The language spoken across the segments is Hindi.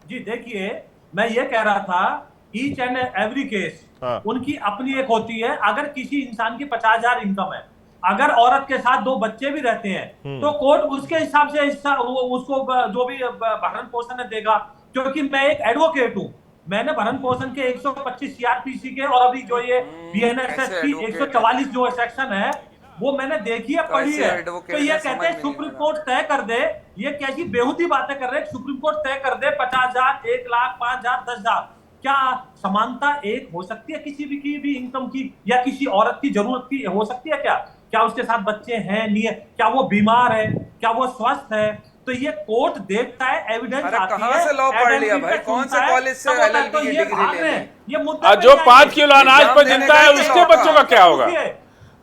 जी देखिए, मैं ये कह रहा था, ईच एंड एवरी केस उनकी अपनी एक होती है। अगर किसी इंसान की 50,000 इनकम है, अगर औरत के साथ 2 बच्चे भी रहते हैं, तो कोर्ट उसके हिसाब से उसको जो भी भरण पोषण देगा। क्योंकि मैं एक एडवोकेट हूं, मैंने भरण पोषण के 125 सीआरपीसी के और अभी जो ये बीएनएसएस कैसे की एडवोकेट हैं? 144 जो सेक्शन है, वो मैंने देखी है, पढ़ी कैसे है। तो एडवोकेट ये हैं कहते समझ हैं में नहीं आ सुप्रीम रहा। कोर्ट तय कर दे। ये कैसी बेहुदी बातें कर रहे हैं, सुप्रीम कोर्ट तय कर दे 50,000, 1,00,000, 5,000, 10,000। क्या समानता एक हो सकती है किसी भी की भी इनकम की, या किसी औरत की जरूरत की हो सकती है क्या? क्या उसके साथ बच्चे हैं, नहीं है, क्या वो बीमार है, क्या वो स्वस्थ है? तो ये कोर्ट देखता है, एविडेंस अरे आती कहाँ है, से लॉ पढ़ लिया भाई? एडेंटिटी कौन सुनता से है, कॉलेज से तब होता है। एलएलबी तो की ये डिग्री भाग ले रहे ली? हैं, ये मुद्दे पे जो नहीं 5 आएंगे। किलो अनाज एग्जाम पे देने जिंदा गए है थे उसके लॉ का? बच्चों का क्या होगा?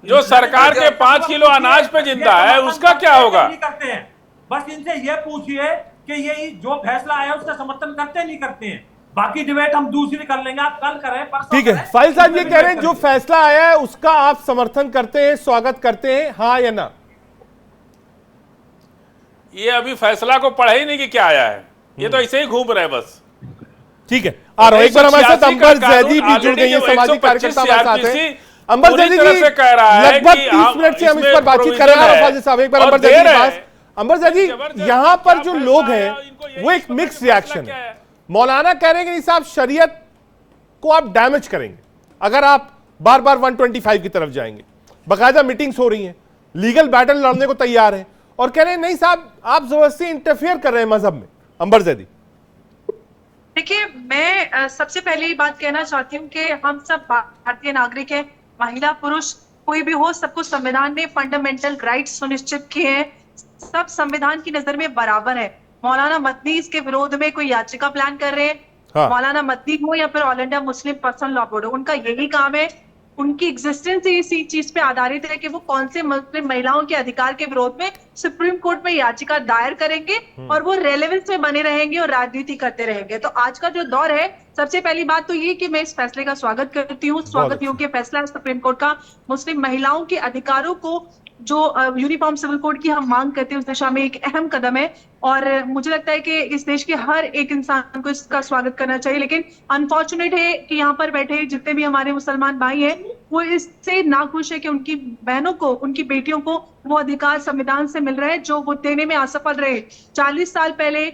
जो सरकार के 5 किलो अनाज पे जिंदा है उसका क्या होगा? नहीं करते हैं। बस इनसे ये पूछिए कि ये जो फैसला आया उसका समर्थन करते नहीं करते हैं। बाकी डिबेट हम दूसरी कर लेंगे, आप कल करें, परसों ठीक है, करें, फाइल साहब उसमें ये भी कह रहे डिबेट हैं जो करेंगे। फैसला आया है उसका आप समर्थन करते हैं, स्वागत करते हैं, हाँ या ना? ये अभी फैसला को पढ़ा ही नहीं कि क्या आया है, ये तो ऐसे ही घूम रहे बस। ठीक है, आ रहा हूं। एक बार हमारे साथ 186 का अंबर कानून जैदी भी जुड़ गई है, ऑलरेडी सामाजिक 125 कार्यकर्ता हमारे साथ सीआरपीसी हैं। अंबर पूरी जैदी तरह जी, से कह रहा है लगभग कि 30 मिनट से हम इस इसमें पर बातचीत कर रहे हैं। प्रोविजन फाजिल साहब, एक बार और अंबर दे जैदी के रहे पास। हैं। अंबर जैदी, जबरदस्त यहां पर क्या जो फैसला लोग आया, हैं इनको यही वो एक नहीं पता मिक्स कि फैसला रिएक्शन क्या है। है। मौलाना कह रहे हैं कि नहीं साहब, शरीयत को आप डैमेज करेंगे अगर आप बार बार 125 की तरफ जाएंगे। बाकायदा मीटिंग्स हो रही हैं, लीगल बैटल लड़ने को तैयार है, और कह रहे हैं नहीं साहब आप जबरदस्ती इंटरफेयर कर रहे हैं मजहब में। अंबर जैदी, देखिए, मैं सबसे पहले ये बात कहना चाहती हूँ कि हम सब भारतीय नागरिक हैं, महिला पुरुष कोई भी हो, सबको संविधान ने फंडामेंटल राइट्स सुनिश्चित किए हैं। सब संविधान की नजर में बराबर है। मौलाना मदनी इसके विरोध में कोई याचिका प्लान कर रहे हैं। हाँ। मौलाना मदनी हो या फिर all India Muslim personal law board हो, उनका यही काम है। उनकी एग्जिस्टेंस इसी चीज पे आधारित है कि वो कौन से मुस्लिम महिलाओं के अधिकार के विरोध में सुप्रीम कोर्ट में याचिका दायर करेंगे, और वो रेलेवेंस में बने रहेंगे और राजनीति करते रहेंगे। तो आज का जो दौर है, सबसे पहली बात तो ये कि मैं इस फैसले का स्वागत करती हूँ। स्वागत योग्य फैसला है सुप्रीम कोर्ट का। मुस्लिम महिलाओं के अधिकारों को जो यूनिफॉर्म सिविल कोड की हम मांग करते हैं, उस दिशा में एक अहम कदम है, और मुझे लगता है कि इस देश के हर एक इंसान को इसका स्वागत करना चाहिए। लेकिन अनफॉर्चुनेट है कि यहाँ पर बैठे जितने भी हमारे मुसलमान भाई हैं, वो इससे नाखुश है कि उनकी बहनों को, उनकी बेटियों को वो अधिकार संविधान से मिल रहे हैं जो वो देने में असफल रहे। 40 साल पहले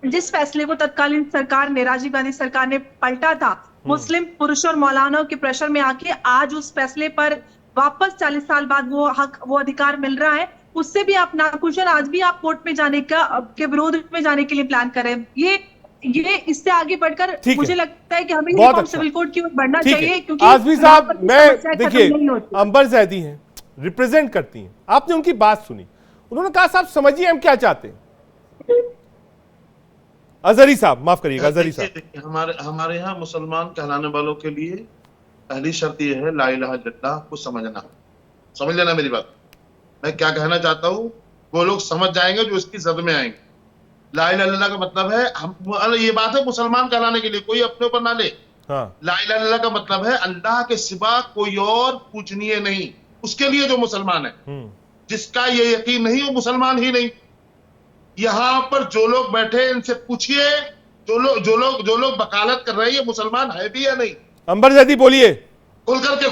जिस फैसले को तत्कालीन सरकार ने, राजीव गांधी सरकार ने पलटा था, मुस्लिम पुरुषों और मौलानाओं के प्रेशर में आके आज उस फैसले पर वापस 40 साल बाद वो हक, वो अधिकार मिल रहा है। उससे भी आप नाखुश हैं, आज भी आप कोर्ट में जाने के विरोध में जाने के लिए प्लान करें। ये इससे आगे बढ़कर मुझे लगता है कि हमें यूनिफॉर्म सिविल कोड की ओर बढ़ना चाहिए, क्योंकि आजमी साहब, मैं देखिए नहीं होती। अंबर जैदी हैं, रिप्रेजेंट करती हैं, आपने उनकी बात सुनी। उन्होंने कहा साहब समझिए हम क्या चाहते हैं। अजहरी साहब, माफ करिएगा, अजहरी साहब। हमारे यहाँ मुसलमान कहलाने वालों के लिए पहली शर्त यह है ला इलाहा इल्लल्लाह को समझना। समझ लेना मेरी बात। मैं क्या कहना चाहता हूँ वो लोग समझ जाएंगे जो इसकी जद में आएंगे। ला इलाहा इल्लल्लाह का मतलब है, हम ये बात है मुसलमान कहलाने के लिए, कोई अपने ऊपर ना ले। हाँ। ला इलाहा इल्लल्लाह का मतलब है अल्लाह के सिवा कोई और पूजनीय नहीं, उसके लिए जो मुसलमान है। जिसका ये यकीन नहीं वो मुसलमान ही नहीं। यहाँ पर जो लोग बैठे इनसे पूछिए, जो लोग वकालत कर रहे हैं ये मुसलमान है भी या नहीं। अंबर जैदी बोलिए। खुल करके,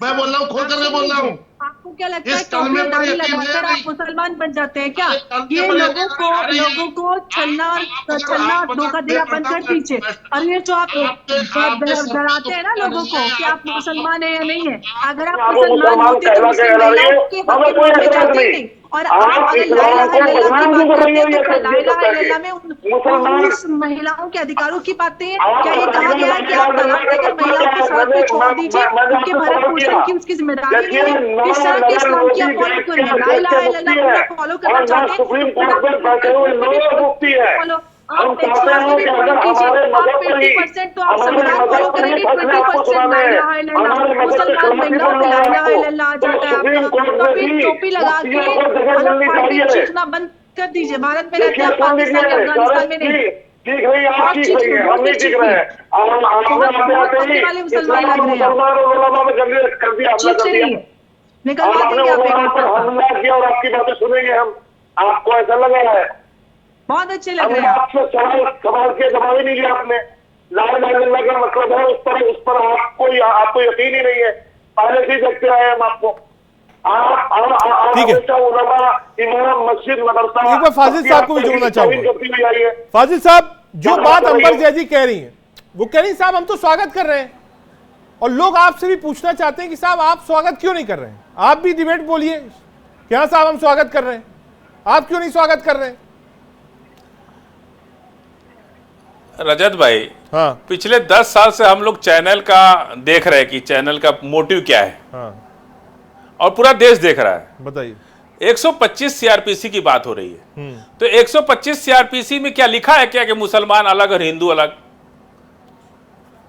मैं बोल रहा हूँ, खुल करके बोल रहा हूँ। आपको क्या लगता है टोपी और दाढ़ी लगाकर आप मुसलमान बन जाते हैं क्या? ये लोगों को छलना धोखा देना बंद कर दीजिए। और ये जो आप डराते हैं ना लोगों को कि आप मुसलमान है या नहीं है, अगर आप मुसलमान होते तो मुस्लिम महिलाओं के हक के विरोध में जाते ही नहीं। और आप अगर ला इलाहा इल्लल्लाह की बात करते हैं तो ला इलाहा इल्लल्लाह में उस महिलाओं के अधिकारों की बातें हैं। क्या ये कहा गया है कि आप तलाक देकर महिलाओं को सड़क पे छोड़ दीजिए, उनके भरण पोषण की उसकी जिम्मेदारी नहीं है? इस तरह के इस्लाम की आप फॉलो करिए। ला इलाहा इल्लल्लाह पूरा फॉलो करना चाहते हैं, फॉलो आप 180 भी पूरी कीजिए। आप 50% तो आप संविधान फॉलो करेंगे, 20% ला इलाहा इल्लल्लाह। मुसलमान महिलाओं को ला इलाहा इल्लल्लाह आ जाता है। आप टोपी लगा के अलग पार्टी चीखना बंद कर दीजिए। भारत में रहते हैं, पाकिस्तान या अफगानिस्तान में नहीं। ठीक रही, आप ठीक रही है, हम नहीं ठीक रहे हैं। वाले मुसलमान लग रहे हैं, ठीक नहीं है, निकलवा देंगे आप। हमला किया और आपकी बातें सुनेंगे हम। आपको ऐसा लगा है बहुत अच्छे लग हमने रहे हैं। आपसे सवाल किया, जवाब ही नहीं दिया आपने। ला इलाहा इल्लल्लाह का मतलब है, उस पर आपको यकीन ही नहीं है। पहले से देखते आए हम आपको। ठीक है। इमाम, मस्जिद, मदरसा, एक बार फाजिल साहब को भी जोड़ना चाहूंगा। फाजिल साहब, जो बात अंबर जैदी कह रही हैं, वो कह रही हैं साहब हम तो स्वागत कर रहे हैं, और लोग आपसे भी पूछना चाहते हैं कि साहब आप स्वागत क्यों नहीं कर रहे हैं? आप भी डिबेट बोलिए कि हाँ साहब हम स्वागत कर रहे हैं, आप क्यों नहीं स्वागत कर रहे हैं? रजत भाई, हाँ पिछले 10 साल से हम लोग चैनल का देख रहे हैं कि चैनल का मोटिव क्या है, हाँ और पूरा देश देख रहा है। बताइए। 125 सीआरपीसी की बात हो रही है, तो 125 सीआरपीसी में क्या लिखा है क्या कि मुसलमान अलग और हिंदू अलग?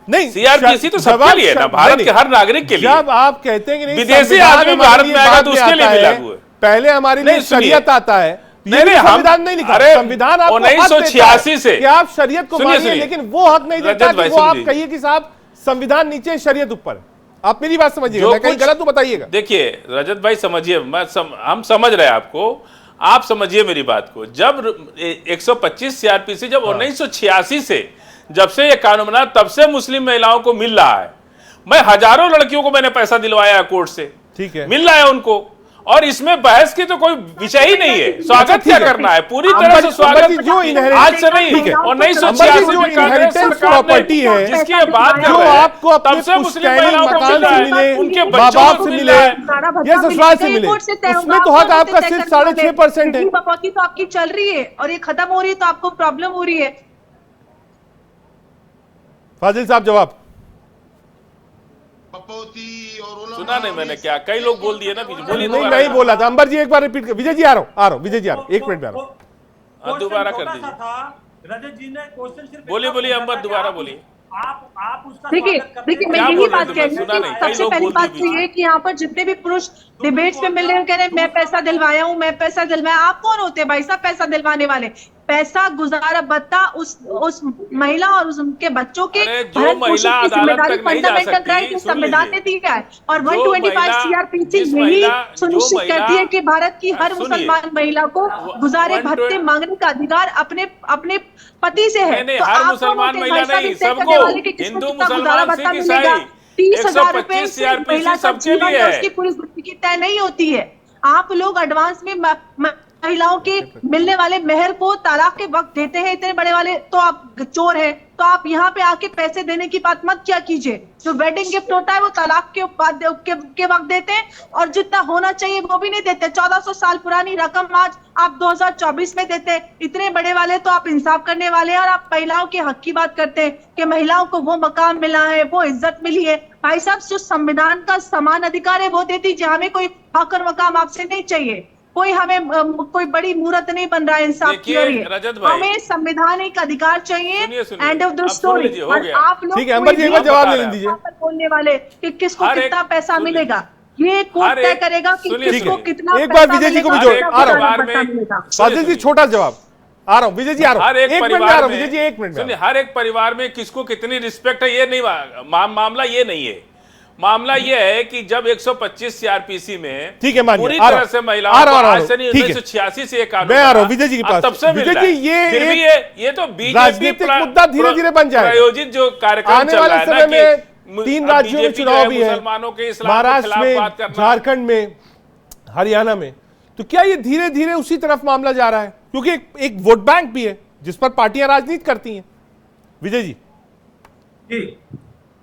नहीं, सीआरपीसी तो सबके लिए ना, भारत के हर नागरिक के लिए। जब आप कहते हैं कि नहीं विदेशी आदमी भारत में आएगा तो उसके लिए भी लागू है। पहले हमारे लिए शरीयत आता है, नहीं, संविधान नहीं लिखा। अरे संविधान आपको 1986 से कि आप शरीयत को मानिए, लेकिन वो हक नहीं देता कि वो आप कहिए कि साहब संविधान नीचे शरीयत ऊपर। आप मेरी बात समझिएगा, मैं कहीं गलत तो बताइएगा। देखिए रजत भाई, समझिए, हम समझ रहे हैं आपको, आप समझिए मेरी बात को। जब 125 सीआरपीसी जब 1986 से जब से ये कानून बना, तब से मुस्लिम महिलाओं को मिल रहा है। मैं हजारों लड़कियों को मैंने पैसा दिलवाया कोर्ट से, ठीक है, मिल रहा है उनको, और इसमें बहस की तो कोई विषय ही नहीं है। स्वागत क्या करना है, पूरी तरह से स्वागत जो आज से नहीं, 1986 जो में कांग्रेस प्रॉपर्टी है, जिसकी ये बात जो आपको तब अपने से मुस्लिम महिलाओं को मकान मिल रहा से है, मिले, उनके माँ बच्चों बाप को से मिल मिले, रहा है। या ससुराल से मिले, उसमें तो हक आपका सिर्फ 6.5% है। बपौती तो आपकी चल रही है और ये खत्म हो रही है, तो आपको प्रॉब्लम हो रही है। फाजिल साहब जवाब। सुना नहीं मैंने, क्या कई लोग बोल दिए ना, बोलिए। नहीं, मैं ही बोला था। अंबर जी एक बार रिपीट कर। विजय जी आ रहा हूं, विजय जी आ रहा हूं, 1 मिनट में आ रहा हूं। दोबारा कर दीजिए। रजत जी ने क्वेश्चन सिर्फ बोलिए अंबर, दोबारा बोलिए। आप उसका देखिए मैं यही बात कह रही हूँ कि नहीं, सबसे पहली बात तो ये कि यहाँ पर जितने भी पुरुष डिबेट्स में मिल रहे हैं, कह रहे हैं मैं पैसा दिलवाया हूँ, मैं पैसा दिलवाया। आप कौन होते हैं भाई साहब पैसा दिलवाने वाले? पैसा गुजारा भत्ता उस महिला और उनके बच्चों के भरण पोषण की जिम्मेदारी फंडामेंटल राइट संविधान ने दी है, और 125 सीआरपीसी यही सुनिश्चित करती है कि भारत की हर मुसलमान महिला को गुजारे भत्ते मांगने का अधिकार अपने पति से है। तो हर मुसलमान महिला नहीं, सबको, हिंदू मुसलमान सिख ईसाई, 30,000 रुपए सीआरपीसी सबके लिए है। उसकी पूरी जिंदगी तय नहीं होती है। आप लोग एडवांस में महिलाओं के मिलने वाले मेहर को तलाक के वक्त देते हैं इतने बड़े वाले, तो आप चोर हैं। तो आप यहाँ पे आके पैसे देने की बात मत क्या कीजिए। जो वेडिंग गिफ्ट होता है वो तलाक के वक्त देते हैं, और जितना होना चाहिए वो भी नहीं देते। 1400 साल पुरानी रकम आज आप 2024 में देते हैं। इतने बड़े वाले तो आप इंसाफ करने वाले हैं, और आप महिलाओं के हक की बात करते हैं कि महिलाओं को वो मकाम मिला है, वो इज्जत मिली है। भाई साहब, जो संविधान का समान अधिकार है वो दे दीजिए। हमें कोई हक और मकाम आपसे नहीं चाहिए। कोई हमें कोई बड़ी मूर्त नहीं बन रहा है इंसाफ की। हमें संवैधानिक अधिकार चाहिए। End of the story. और आप लोग ठीक है, अंबर जी एक बार जवाब ले दीजिए। बोलने वाले कि किसको कितना पैसा मिलेगा, ये कोर्ट तय करेगा कि किसको कितना। एक बार विजय जी को भी जोड़ आ रहा हूं। फाजिल जी छोटा जवाब आ रहा हूं। विजय जी आ रहा हूं, हर एक परिवार में, विजय जी 1 मिनट में। हर एक परिवार में किसको कितनी रिस्पेक्ट है, ये नहीं मामला, ये नहीं है मामला। ये है कि जब 125 सीआरपीसी में, ठीक है, पूरी तरह से महिलाओं को आज से नहीं 1986 से एक मैं आ रहा हूं विजय जी के पास। तब से विजय जी ये तो बीजेपी मुद्दा धीरे धीरे बन जाएगा। प्रायोजित जो कार्यक्रम चल रहा है ना कि 3 राज्यों में चुनाव भी है, मुसलमानों के इस्लाम के महाराष्ट्र खिलाफ बात में, करना, झारखंड में, हरियाणा में। तो क्या ये धीरे धीरे उसी तरफ मामला जा रहा है? क्योंकि एक वोट बैंक भी है जिस पर पार्टियां राजनीति करती हैं। विजय जी।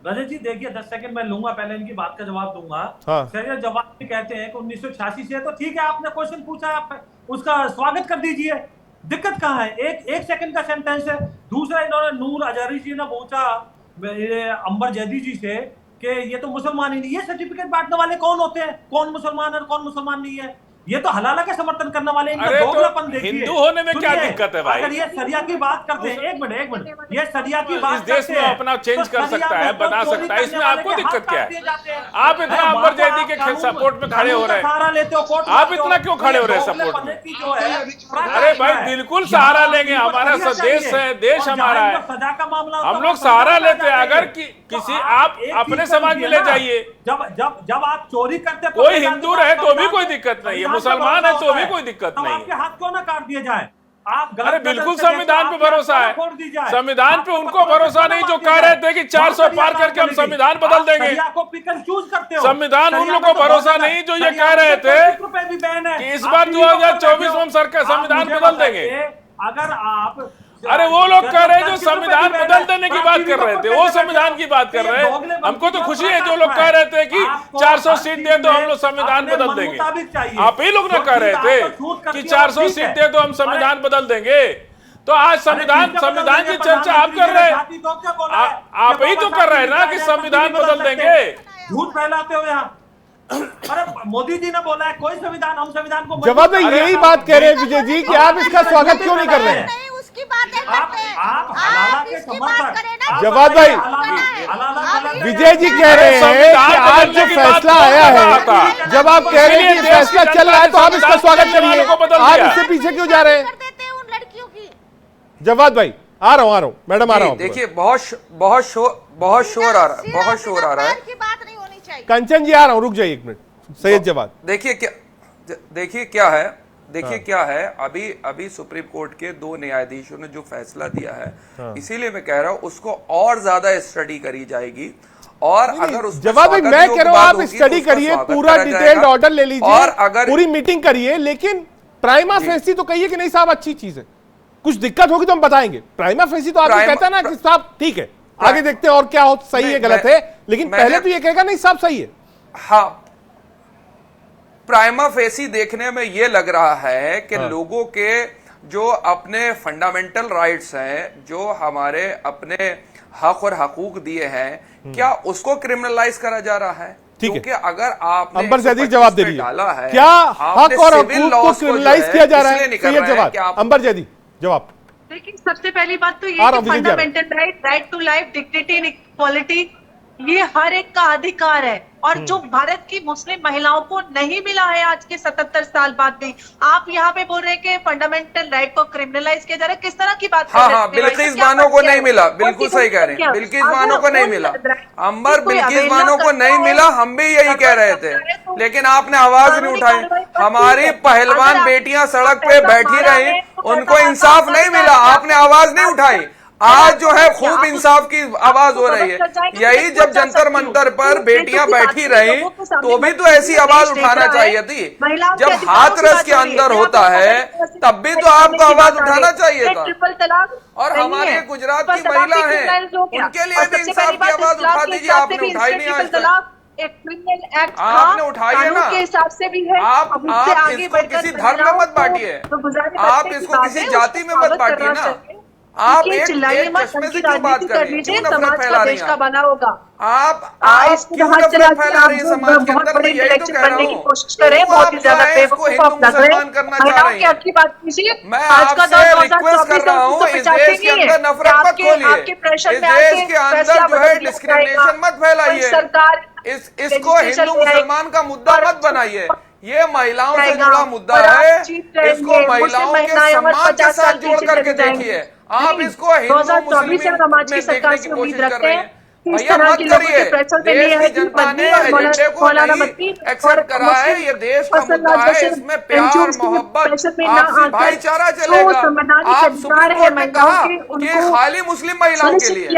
रजत जी देखिए, 10 सेकंड मैं लूंगा, पहले इनकी बात का जवाब दूंगा। हाँ। सर जवाब भी कहते हैं कि 1986 से है, तो ठीक है, आपने क्वेश्चन पूछा, आप उसका स्वागत कर दीजिए। दिक्कत कहाँ है? एक सेकंड का सेंटेंस है। दूसरा, इन्होंने नूर अजहरी जी ने पूछा अंबर जैदी जी से कि ये तो मुसलमान ही नहीं, ये सर्टिफिकेट बांटने वाले कौन होते हैं, कौन मुसलमान है और कौन मुसलमान नहीं है? ये तो हलाला का समर्थन करने वाले, इनका दोगलापन देखिए। हिंदू होने में क्या दिक्कत है भाई? अगर ये सरिया की बात करते हैं, एक मिनट, ये सरिया की बात इस देश में अपना चेंज कर सकता है, बना सकता है, इसमें आपको दिक्कत क्या है? आप इतना अंबर जैदी के सपोर्ट में खड़े हो रहे हैं, आप इतना क्यों खड़े हो रहे हैं सपोर्ट में? अरे भाई बिल्कुल सहारा लेंगे, हमारा देश है, देश हमारा है, सजा का मामला हम लोग सहारा लेते हैं। अगर किसी आप अपने समाज में ले जाइए, जब आप चोरी करते, कोई हिंदू रहे तो भी कोई दिक्कत नहीं है, मुसलमान है तो भी कोई दिक्कत नहीं है। आपके हाथ क्यों ना काट दिए जाए? आप गलत अरे नजर बिल्कुल से देखें, संविधान पे आपके भरोसा हाथ है, खोल दी जाए। संविधान पे आपको उनको पता भरोसा है, नहीं जो बात कह रहे थे कि 400 वहाँ पार करके हम चलेगी। संविधान बदल आप देंगे। शरिया को पिक एंड चूज करते हो। संविधान उन शरिया लोगों में को तो भरोसा बहुत नहीं जो ये शरिया कह में रहे तो थे फिक्र पे भी बैन है। कि इस आप बार टीवी पर 2024 में हम बैठे हो। संविधान आप मुझे बदल देंगे। बताइए, अगर आप अरे वो लोग कह रहे हैं जो संविधान बदल देने की बात कर रहे थे, वो संविधान की बात कर रहे हैं। हमको तो खुशी है जो लोग कह रहे थे कि 400 सीट दे तो हम लोग संविधान बदल देंगे। आप ही लोग ना कह रहे थे कि 400 सीट दे तो हम संविधान बदल देंगे। तो आज संविधान की चर्चा आप कर रहे हैं, आप ही तो कर रहे हैं ना कि संविधान बदल देंगे। झूठ फैलाते हो यहाँ। अरे मोदी जी ने बोला है कोई संविधान, हम संविधान को जवाब में यही बात कह रहे हैं विजय जी कि आप इसका स्वागत क्यों नहीं कर रहे हैं? नहीं, उसकी बातें करते हैं। आप हलाला के इसकी बात समर्थक। करें ना। जवाब भाई, विजय जी कह रहे हैं कि आज जो फैसला आया है, जब आप कह रहे हैं कि फैसला चल रहा है तो आप इसका स्वागत करिए, आप इससे पीछे क्यों जा रहे हैं? कर देते हैं उन लड़कियों की। जवाब भाई आ रहा हूँ मैडम आ रहा हूँ। देखिए बहुत शोर आ रहा है, बहुत शोर आ रहा है। की बात नहीं होनी चाहिए। कंचन जी आ रहा हूँ, रुक जाइए एक मिनट। सैयद जवाद देखिए क्या है अभी सुप्रीम कोर्ट के 2 न्यायाधीशों ने जो फैसला दिया है, इसीलिए मैं कह रहा हूं उसको और ज्यादा स्टडी करी जाएगी। और अगर उस जवाब भाई मैं कह रहा हूं आप स्टडी करिए, पूरा डिटेल्ड ऑर्डर ले लीजिए और अगर पूरी मीटिंग करिए, लेकिन प्राइमा फेसी तो कहिए कि नहीं साहब अच्छी चीज है, कुछ दिक्कत होगी तो हम बताएंगे। प्राइमा फेसी तो आदमी कहता है ना कि साहब ठीक है आगे देखते हैं और क्या हो, सही है गलत है, लेकिन पहले तो ये कहेगा नहीं साहब सही है। हाँ, प्राइमा फेसी देखने में ये लग रहा है कि लोगों के जो अपने फंडामेंटल राइट्स हैं, जो हमारे अपने हक और हकूक दिए हैं, क्या उसको क्रिमिनलाइज करा जा रहा है? क्योंकि अगर आपने अंबर जैदी जवाब दे रही डाला है, क्या हक और हकूक को क्रिमिनलाइज किया जा रहा है? सही जवाब अंबर जैदी जवाब। देखिए सबसे पहली बात तो ये कि fundamental right to life, dignity and equality ये हर एक का अधिकार है, और जो भारत की मुस्लिम महिलाओं को नहीं मिला है आज के 77 साल बाद भी। आप यहाँ पे बोल रहे हैं कि फंडामेंटल राइट को क्रिमिनलाइज किया जा रहा है, किस तरह की बात कर रहे हैं? हाँ, बिल्किस बानो को नहीं मिला, बिल्कुल सही कह रहे हैं, बिल्किस बानो को नहीं मिला। अंबर बिल्किस बानो को नहीं मिला, हम भी यही कह रहे थे, लेकिन आपने आवाज नहीं उठाई। हमारी पहलवान बेटियां सड़क पे बैठी रही, उनको इंसाफ नहीं मिला, आपने आवाज नहीं उठाई। आज जो है खूब इंसाफ की आवाज हो रही है। यही जब जंतर मंतर पर बेटियां बैठी रही तो भी तो ऐसी आवाज उठाना चाहिए थी। जब हाथरस के अंदर होता है तब भी तो आपको आवाज उठाना चाहिए था। और हमारे गुजरात की महिला है, उनके लिए भी इंसाफ की आवाज उठा दीजिए, आपने उठाई नहीं आज तक। एक क्रिमिनल एक्ट आपने उठाई है ना, के हिसाब से भी है। आप इसको किसी धर्म में मत बांटिए, आप इसको किसी जाति में मत बांटिए ना। आप एक चश्मे से क्यों बात कर रही हैं? क्यों नफरत फैला रही हैं? का बना होगा आप क्यों नफरत फैला रही हैं समाज के अंदर? मैं यही तो कह रहा हूँ, कोशिश करें, बहुत ही ज्यादा इसको हिंदू मुसलमान करना चाह रही हैं। की बात कीजिए, मैं आपसे रिक्वेस्ट कर रहा हूँ, इस देश के अंदर नफरत मत खोलिए, इस देश के अंदर जो है डिस्क्रिमिनेशन मत फैलाइए, इसको हिंदू मुसलमान का मुद्दा मत बनाइए। ये महिलाओं से जुड़ा मुद्दा है, इसको महिलाओं के सम्मान के साथ जोड़ करके देखिए। आप इसको हिंदू मुस्लिम में देखने की कोशिश कर रहे हैं। भैया मत करिए, देश की जनता ने एजेंडे को नहीं एक्सेप्ट करा है, ये देश का मुद्दा है, इसमें प्यार मोहब्बत आपसी भाईचारा चलेगा। आप सुप्रीम कोर्ट ने कहा कि खाली मुस्लिम महिलाओं के लिए,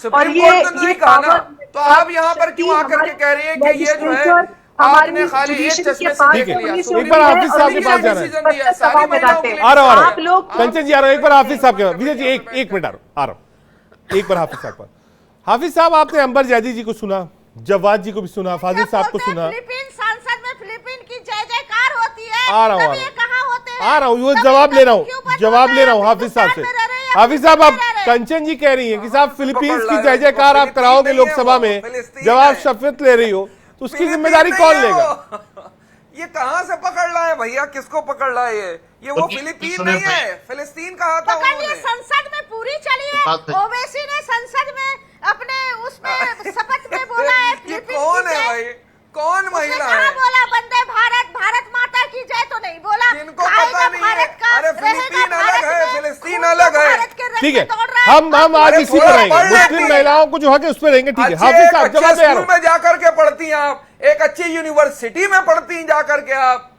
सुप्रीम कोर्ट ने नहीं कहा ना, तो आप यहाँ पर क्यों आकर के कह रही है कि ये जो है आपने खाली एक चश्मे से देख लिया? एक बार हाफिज साहब के पास जाना है, सारी महिलाओं के लिए आ रहा हूँ कंचन जी, आ रहा हूँ एक बार हाफिज साहब के पास। विजय जी एक मिनट आ रहा हूँ एक बार हाफिज साहब पर। हाफिज साहब आपने अंबर जैदी जी को सुना, जवाद जी को भी सुना, फाजिल साहब को सुना। फिलीपीन संसद में फिलीपीन की जय जयकार होती है, आ रहा हूँ वो जवाब ले रहा हूँ हाफिज साहब से। हाफिज साहब आप कंचन जी कह रही हैं कि साहब फिलीपींस की जय जयकार आप कराओगे लोकसभा में, जब आप शपथ ले रही हो तो उसकी जिम्मेदारी कौन लेगा? ये कहां से पकड़ लाए भैया, किसको पकड़ लाए? ये वो फिलीपीन नहीं है, फिलिस्तीन कहा था उन्होंने। संसद में पूरी चली है, ओवैसी ने संसद में अपने उसमें शपथ में बोला है। ये कौन है भाई, कौन महिला है? बोला वंदे भारत, भारत माता की जय तो नहीं बोला, जिनको पता नहीं है। अरे फिलीपीन अलग है, फिलिस्तीन अलग है। ठीक है, हम आज इसी पर रहेंगे, मुस्लिम महिलाओं को जो है उस पर रहेंगे। ठीक है हाफिज साहब जवाब दे रहा हूं। स्कूल में जाकर के पढ़ती हैं आप, एक अच्छी यूनिवर्सिटी में पढ़ती हैं जाकर के आप,